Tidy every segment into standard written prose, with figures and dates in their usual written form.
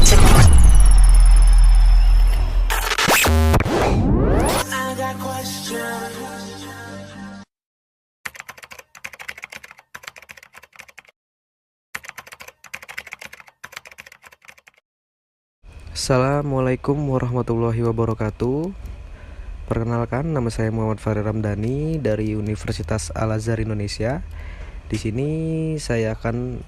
Assalamualaikum warahmatullahi wabarakatuh. Perkenalkan, nama saya Muhammad Fahri Ramdhani dari Universitas Al-Azhar Indonesia. Di sini saya akan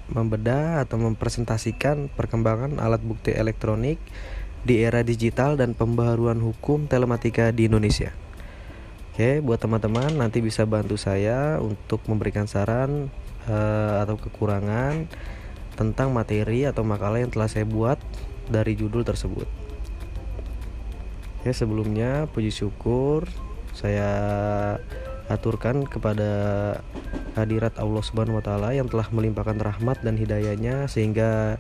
membedah atau mempresentasikan perkembangan alat bukti elektronik di era digital dan pembaharuan hukum telematika di Indonesia. Oke, buat teman-teman nanti bisa bantu saya untuk memberikan saran atau kekurangan tentang materi atau makalah yang telah saya buat dari judul tersebut. Ya, sebelumnya puji syukur saya aturkan kepada hadirat Allah Subhanahu wa taala yang telah melimpahkan rahmat dan hidayahnya sehingga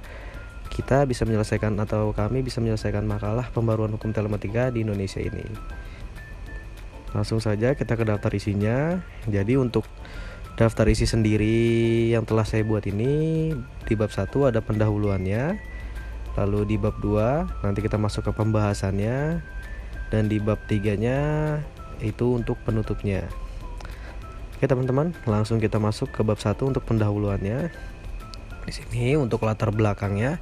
kita bisa menyelesaikan atau kami bisa menyelesaikan makalah pembaruan hukum telematika di Indonesia ini. Langsung saja kita ke daftar isinya. Jadi untuk daftar isi sendiri yang telah saya buat ini, di bab 1 ada pendahuluannya. Lalu di bab 2 nanti kita masuk ke pembahasannya, dan di bab 3-nya itu untuk penutupnya. Oke teman-teman, langsung kita masuk ke bab 1 untuk pendahuluannya. Di sini untuk latar belakangnya,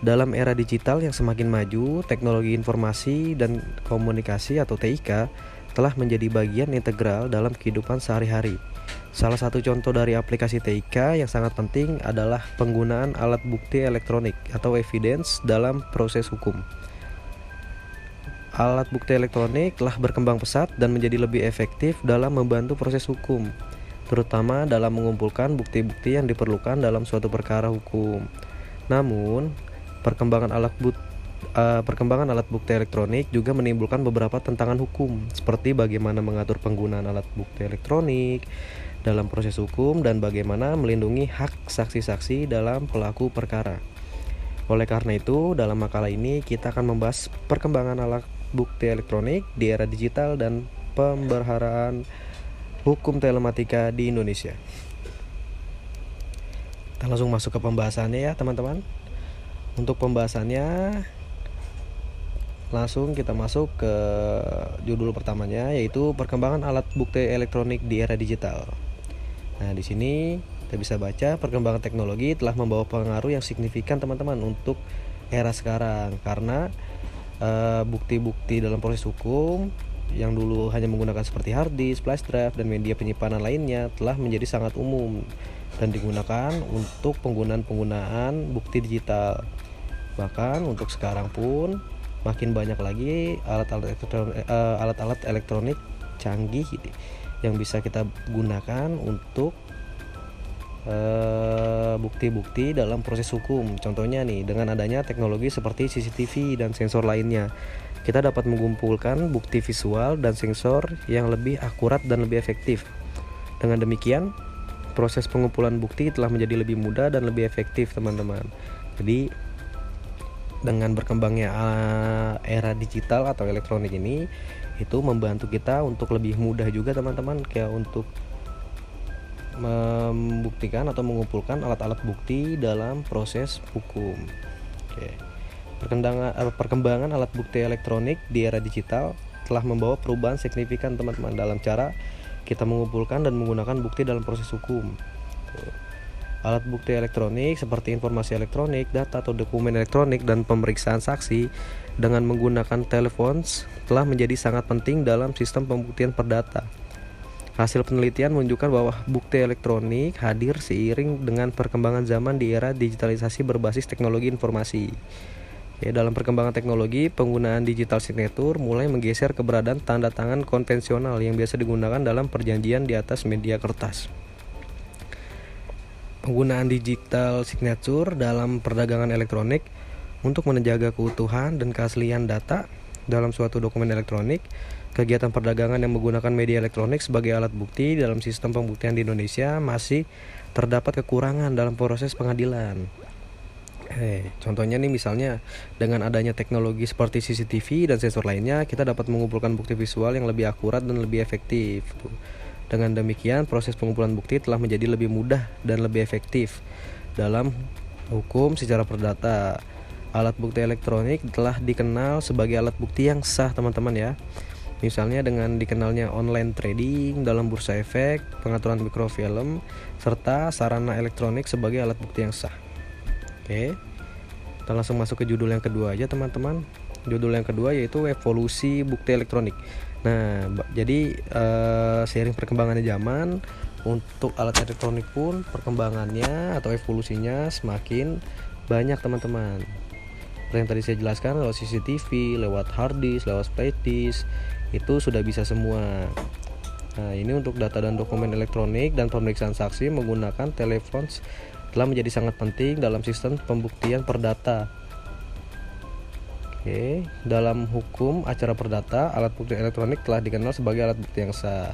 dalam era digital yang semakin maju, teknologi informasi dan komunikasi atau TIK telah menjadi bagian integral dalam kehidupan sehari-hari. Salah satu contoh dari aplikasi TIK yang sangat penting adalah penggunaan alat bukti elektronik atau evidence dalam proses hukum. Alat bukti elektronik telah berkembang pesat dan menjadi lebih efektif dalam membantu proses hukum, terutama dalam mengumpulkan bukti-bukti yang diperlukan dalam suatu perkara hukum. Namun, perkembangan alat bukti elektronik juga menimbulkan beberapa tantangan hukum, seperti bagaimana mengatur penggunaan alat bukti elektronik dalam proses hukum dan bagaimana melindungi hak saksi-saksi dalam pelaku perkara. Oleh karena itu, dalam makalah ini kita akan membahas perkembangan alat bukti elektronik di era digital dan pembaharuan hukum telematika di Indonesia. Kita langsung masuk ke pembahasannya ya teman-teman. Untuk pembahasannya langsung kita masuk ke judul pertamanya, yaitu perkembangan alat bukti elektronik di era digital. Nah, di sini kita bisa baca perkembangan teknologi telah membawa pengaruh yang signifikan teman-teman untuk era sekarang, karena bukti-bukti dalam proses hukum yang dulu hanya menggunakan seperti hard disk, flash drive, dan media penyimpanan lainnya telah menjadi sangat umum dan digunakan untuk penggunaan bukti digital. Bahkan untuk sekarang pun makin banyak lagi alat-alat elektronik canggih yang bisa kita gunakan untuk bukti-bukti dalam proses hukum. Contohnya nih, dengan adanya teknologi seperti CCTV dan sensor lainnya, kita dapat mengumpulkan bukti visual dan sensor yang lebih akurat dan lebih efektif. Dengan demikian, proses pengumpulan bukti telah menjadi lebih mudah dan lebih efektif teman-teman. Jadi dengan berkembangnya era digital atau elektronik ini, itu membantu kita untuk lebih mudah juga teman-teman, kayak untuk membuktikan atau mengumpulkan alat-alat bukti dalam proses hukum. Oke. Perkembangan alat bukti elektronik di era digital telah membawa perubahan signifikan teman-teman dalam cara kita mengumpulkan dan menggunakan bukti dalam proses hukum. Alat bukti elektronik seperti informasi elektronik, data atau dokumen elektronik, dan pemeriksaan saksi dengan menggunakan telepon telah menjadi sangat penting dalam sistem pembuktian perdata. Hasil penelitian menunjukkan bahwa bukti elektronik hadir seiring dengan perkembangan zaman di era digitalisasi berbasis teknologi informasi. Dalam perkembangan teknologi, penggunaan digital signature mulai menggeser keberadaan tanda tangan konvensional yang biasa digunakan dalam perjanjian di atas media kertas. Penggunaan digital signature dalam perdagangan elektronik untuk menjaga keutuhan dan keaslian data dalam suatu dokumen elektronik. Kegiatan perdagangan yang menggunakan media elektronik sebagai alat bukti dalam sistem pembuktian di Indonesia masih terdapat kekurangan dalam proses pengadilan. Contohnya nih, misalnya dengan adanya teknologi seperti CCTV dan sensor lainnya, kita dapat mengumpulkan bukti visual yang lebih akurat dan lebih efektif. Dengan demikian, proses pengumpulan bukti telah menjadi lebih mudah dan lebih efektif dalam hukum secara perdata. Alat bukti elektronik telah dikenal sebagai alat bukti yang sah, teman-teman ya. Misalnya dengan dikenalnya online trading dalam bursa efek, pengaturan mikrofilm, serta sarana elektronik sebagai alat bukti yang sah. Oke, kita langsung masuk ke judul yang kedua aja, teman-teman. Judul yang kedua yaitu evolusi bukti elektronik. Nah, jadi seiring perkembangannya zaman, untuk alat elektronik pun perkembangannya atau evolusinya semakin banyak, teman-teman. Seperti yang tadi saya jelaskan, lewat CCTV, lewat hard disk, lewat flash disk, itu sudah bisa semua. Nah, ini untuk data dan dokumen elektronik dan pemeriksaan saksi menggunakan telepon telah menjadi sangat penting dalam sistem pembuktian perdata. Oke, dalam hukum acara perdata, alat bukti elektronik telah dikenal sebagai alat bukti yang sah.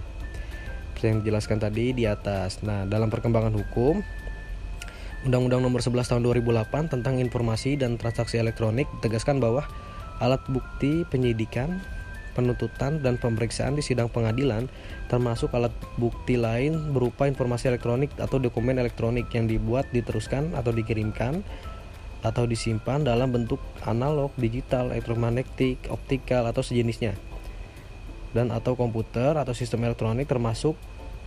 Seperti yang dijelaskan tadi di atas. Nah, dalam perkembangan hukum, Undang-Undang Nomor 11 Tahun 2008 tentang Informasi dan Transaksi Elektronik tegaskan bahwa alat bukti penyidikan, penuntutan, dan pemeriksaan di sidang pengadilan, termasuk alat bukti lain berupa informasi elektronik atau dokumen elektronik yang dibuat, diteruskan, atau dikirimkan atau disimpan dalam bentuk analog, digital, elektromagnetik, optikal, atau sejenisnya, dan atau komputer atau sistem elektronik termasuk,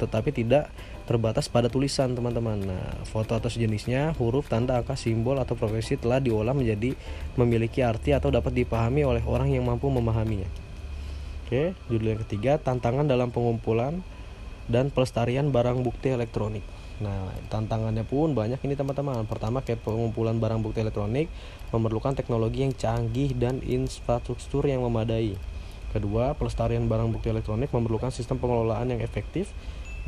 tetapi tidak terbatas pada tulisan, teman-teman. Nah, foto atau sejenisnya, huruf, tanda, angka, simbol, atau profesi telah diolah menjadi memiliki arti atau dapat dipahami oleh orang yang mampu memahaminya. Oke, judul yang ketiga, tantangan dalam pengumpulan dan pelestarian barang bukti elektronik. Nah, tantangannya pun banyak ini, teman-teman. Pertama, kayak pengumpulan barang bukti elektronik memerlukan teknologi yang canggih dan infrastruktur yang memadai. Kedua, pelestarian barang bukti elektronik memerlukan sistem pengelolaan yang efektif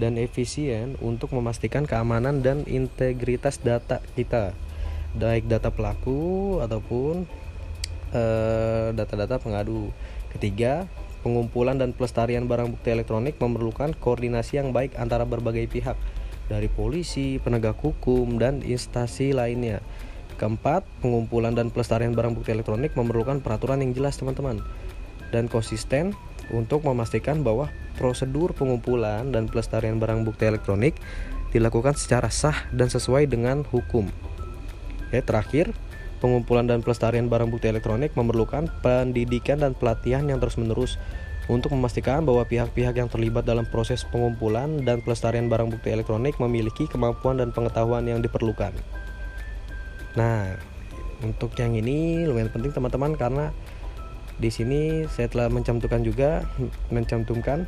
dan efisien untuk memastikan keamanan dan integritas data kita, baik data pelaku ataupun data-data pengadu. Ketiga, pengumpulan dan pelestarian barang bukti elektronik memerlukan koordinasi yang baik antara berbagai pihak, dari polisi, penegak hukum, dan instansi lainnya. Keempat, pengumpulan dan pelestarian barang bukti elektronik memerlukan peraturan yang jelas, teman-teman, dan konsisten untuk memastikan bahwa prosedur pengumpulan dan pelestarian barang bukti elektronik dilakukan secara sah dan sesuai dengan hukum. Terakhir, pengumpulan dan pelestarian barang bukti elektronik memerlukan pendidikan dan pelatihan yang terus-menerus untuk memastikan bahwa pihak-pihak yang terlibat dalam proses pengumpulan dan pelestarian barang bukti elektronik memiliki kemampuan dan pengetahuan yang diperlukan. Nah, untuk yang ini lumayan penting, teman-teman, karena di sini saya telah mencantumkan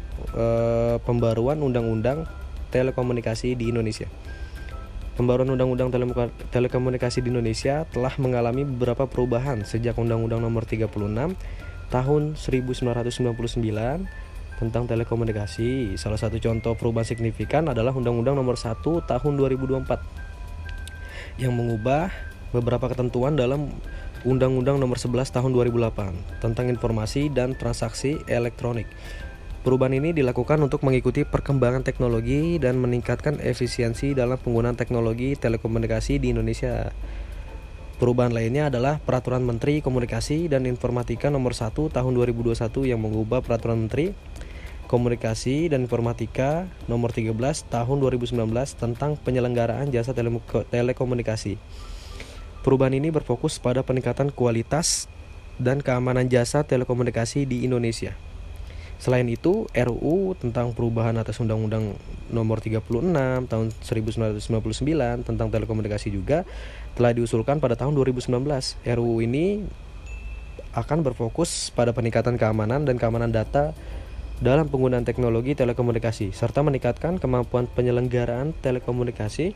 pembaruan Undang-Undang Telekomunikasi di Indonesia. Pembaruan Undang-Undang Telekomunikasi di Indonesia telah mengalami beberapa perubahan sejak Undang-Undang Nomor 36 Tahun 1999 tentang telekomunikasi. Salah satu contoh perubahan signifikan adalah Undang-Undang Nomor 1 Tahun 2024 yang mengubah beberapa ketentuan dalam Undang-Undang Nomor 11 Tahun 2008 tentang informasi dan transaksi elektronik. Perubahan ini dilakukan untuk mengikuti perkembangan teknologi dan meningkatkan efisiensi dalam penggunaan teknologi telekomunikasi di Indonesia. Perubahan lainnya adalah Peraturan Menteri Komunikasi dan Informatika Nomor 1 Tahun 2021 yang mengubah Peraturan Menteri Komunikasi dan Informatika Nomor 13 Tahun 2019 tentang penyelenggaraan jasa telekomunikasi. Perubahan ini berfokus pada peningkatan kualitas dan keamanan jasa telekomunikasi di Indonesia. Selain itu, RUU tentang perubahan atas Undang-Undang Nomor 36 Tahun 1999 tentang telekomunikasi juga telah diusulkan pada tahun 2019. RUU ini akan berfokus pada peningkatan keamanan dan keamanan data dalam penggunaan teknologi telekomunikasi, serta meningkatkan kemampuan penyelenggaraan telekomunikasi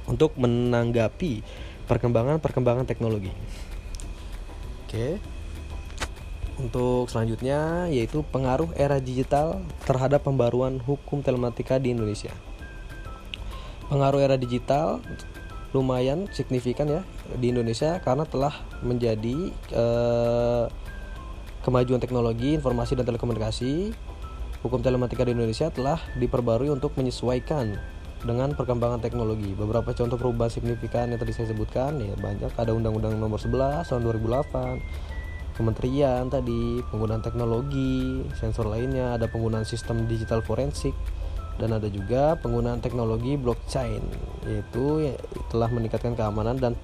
untuk menanggapi perkembangan teknologi. Oke. Untuk selanjutnya yaitu pengaruh era digital terhadap pembaruan hukum telematika di Indonesia. Pengaruh era digital lumayan signifikan ya di Indonesia karena telah menjadi kemajuan teknologi informasi dan telekomunikasi. Hukum telematika di Indonesia telah diperbarui untuk menyesuaikan dengan perkembangan teknologi. Beberapa contoh perubahan signifikan yang tadi saya sebutkan ya banyak. Ada Undang-Undang Nomor 11 Tahun 2008, Kementerian tadi, penggunaan teknologi, sensor lainnya, ada penggunaan sistem digital forensik, dan ada juga penggunaan teknologi blockchain, yaitu telah meningkatkan keamanan dan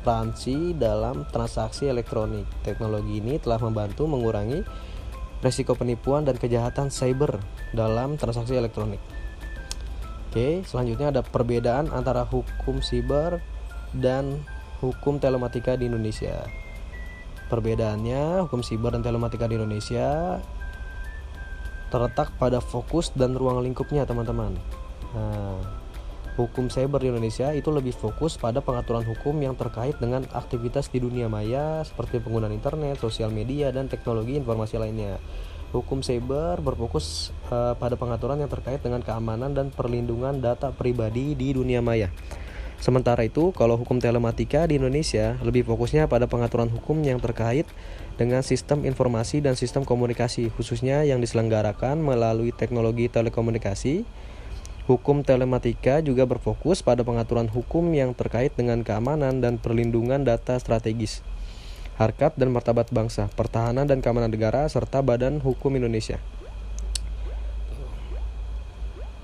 transparansi dalam transaksi elektronik. Teknologi ini telah membantu mengurangi resiko penipuan dan kejahatan cyber dalam transaksi elektronik. Oke, selanjutnya ada perbedaan antara hukum siber dan hukum telematika di Indonesia. Perbedaannya, hukum siber dan telematika di Indonesia terletak pada fokus dan ruang lingkupnya, teman-teman. Nah, hukum cyber di Indonesia itu lebih fokus pada pengaturan hukum yang terkait dengan aktivitas di dunia maya seperti penggunaan internet, sosial media, dan teknologi informasi lainnya. Hukum cyber berfokus pada pengaturan yang terkait dengan keamanan dan perlindungan data pribadi di dunia maya. Sementara itu, kalau hukum telematika di Indonesia lebih fokusnya pada pengaturan hukum yang terkait dengan sistem informasi dan sistem komunikasi, khususnya yang diselenggarakan melalui teknologi telekomunikasi. Hukum telematika juga berfokus pada pengaturan hukum yang terkait dengan keamanan dan perlindungan data strategis, harkat dan martabat bangsa, pertahanan dan keamanan negara, serta Badan Hukum Indonesia.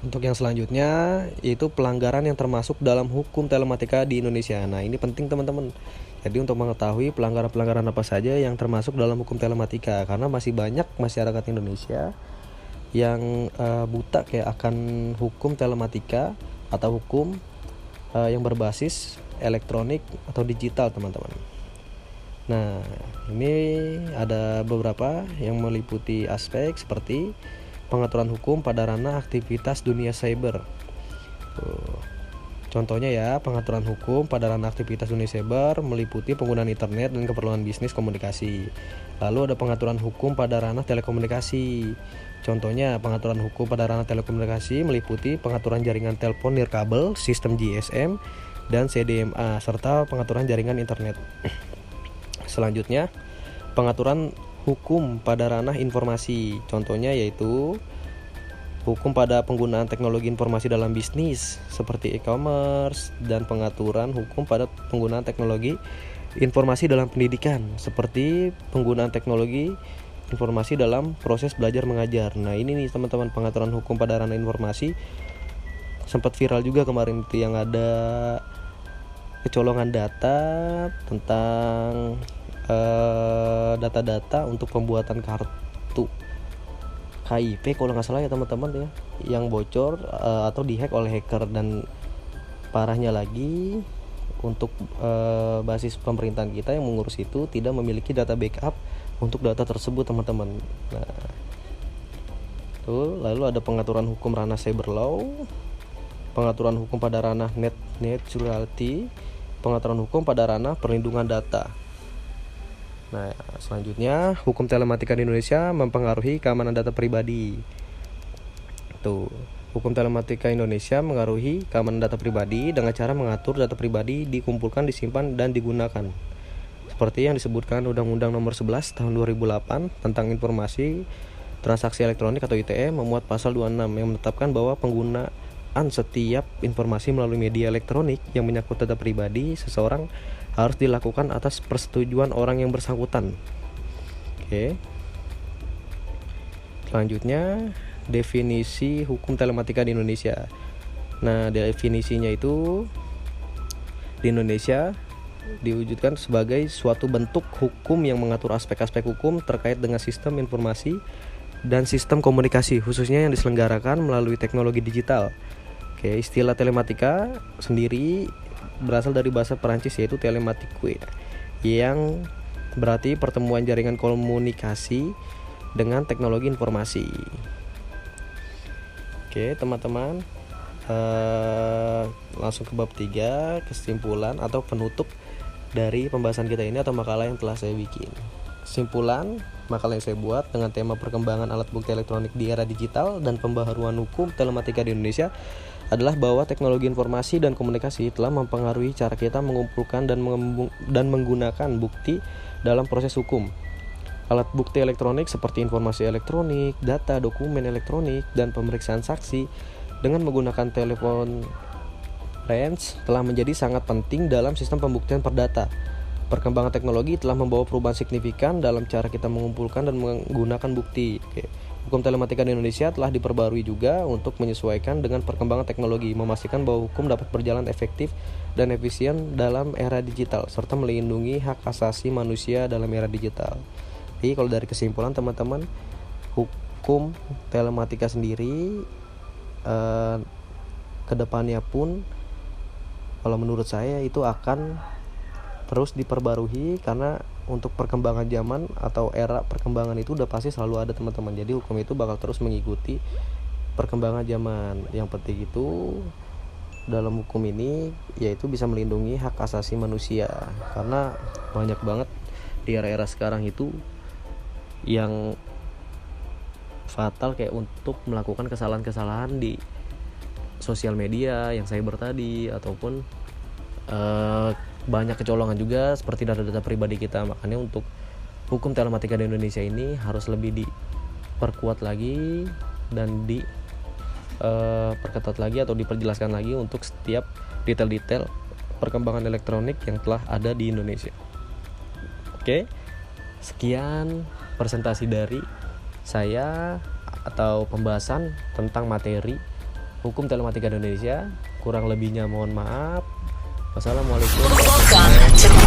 Untuk yang selanjutnya, yaitu pelanggaran yang termasuk dalam hukum telematika di Indonesia. Nah, ini penting, teman-teman. Jadi untuk mengetahui pelanggaran-pelanggaran apa saja yang termasuk dalam hukum telematika, karena masih banyak masyarakat Indonesia yang buta kayak akan hukum telematika atau hukum yang berbasis elektronik atau digital, teman-teman. Nah, ini ada beberapa yang meliputi aspek seperti pengaturan hukum pada ranah aktivitas dunia cyber. Contohnya ya, pengaturan hukum pada ranah aktivitas dunia cyber meliputi penggunaan internet dan keperluan bisnis komunikasi. Lalu ada pengaturan hukum pada ranah telekomunikasi. Contohnya, pengaturan hukum pada ranah telekomunikasi meliputi pengaturan jaringan telepon nirkabel, sistem GSM, dan CDMA, serta pengaturan jaringan internet. Selanjutnya, pengaturan hukum pada ranah informasi. Contohnya yaitu hukum pada penggunaan teknologi informasi dalam bisnis seperti e-commerce, dan pengaturan hukum pada penggunaan teknologi informasi dalam pendidikan seperti penggunaan teknologi informasi dalam proses belajar mengajar. Nah, ini nih teman-teman, pengaturan hukum pada ranah informasi sempat viral juga kemarin itu, yang ada kecolongan data tentang data-data untuk pembuatan kartu KIP kalau nggak salah ya, teman-teman ya, yang bocor atau dihack oleh hacker. Dan parahnya lagi, untuk basis pemerintahan kita yang mengurus itu tidak memiliki data backup untuk data tersebut, teman-teman. Nah, lalu ada pengaturan hukum ranah cyber law, pengaturan hukum pada ranah net neutrality, pengaturan hukum pada ranah perlindungan data. Nah, selanjutnya, hukum telematika di Indonesia mempengaruhi keamanan data pribadi. Hukum telematika Indonesia mengaruhi keamanan data pribadi dengan cara mengatur data pribadi dikumpulkan, disimpan, dan digunakan. Seperti yang disebutkan Undang-Undang Nomor 11 Tahun 2008 tentang Informasi Transaksi Elektronik atau ITE memuat pasal 26 yang menetapkan bahwa penggunaan setiap informasi melalui media elektronik yang menyangkut data pribadi seseorang harus dilakukan atas persetujuan orang yang bersangkutan. Oke. Selanjutnya, definisi hukum telematika di Indonesia. Nah, definisinya itu di Indonesia diwujudkan sebagai suatu bentuk hukum yang mengatur aspek-aspek hukum terkait dengan sistem informasi dan sistem komunikasi, khususnya yang diselenggarakan melalui teknologi digital. Oke, istilah telematika sendiri berasal dari bahasa Perancis yaitu telematique, yang berarti pertemuan jaringan komunikasi dengan teknologi informasi. Oke, teman-teman, langsung ke bab 3, kesimpulan atau penutup dari pembahasan kita ini atau makalah yang telah saya bikin. Kesimpulan makalah yang saya buat dengan tema perkembangan alat bukti elektronik di era digital dan pembaharuan hukum telematika di Indonesia adalah bahwa teknologi informasi dan komunikasi telah mempengaruhi cara kita mengumpulkan dan menggunakan bukti dalam proses hukum. Alat bukti elektronik seperti informasi elektronik, data, dokumen elektronik, dan pemeriksaan saksi dengan menggunakan telepon range telah menjadi sangat penting dalam sistem pembuktian perdata. Perkembangan teknologi telah membawa perubahan signifikan dalam cara kita mengumpulkan dan menggunakan bukti. Hukum telematika di Indonesia telah diperbarui juga untuk menyesuaikan dengan perkembangan teknologi, memastikan bahwa hukum dapat berjalan efektif dan efisien dalam era digital, serta melindungi hak asasi manusia dalam era digital. Jadi kalau dari kesimpulan teman-teman, hukum telematika sendiri kedepannya pun kalau menurut saya itu akan terus diperbarui, karena untuk perkembangan zaman atau era perkembangan itu udah pasti selalu ada teman-teman. Jadi hukum itu bakal terus mengikuti perkembangan zaman. Yang penting itu dalam hukum ini yaitu bisa melindungi hak asasi manusia, karena banyak banget di era-era sekarang itu yang fatal kayak untuk melakukan kesalahan-kesalahan di sosial media yang cyber tadi, ataupun banyak kecolongan juga seperti data-data pribadi kita. Makanya untuk hukum telematika di Indonesia ini harus lebih diperkuat lagi dan diperketat lagi atau diperjelaskan lagi untuk setiap detail-detail perkembangan elektronik yang telah ada di Indonesia. Oke, sekian presentasi dari saya atau pembahasan tentang materi hukum telematika di Indonesia. Kurang lebihnya mohon maaf. Wassalamualaikum warahmatullahi wabarakatuh.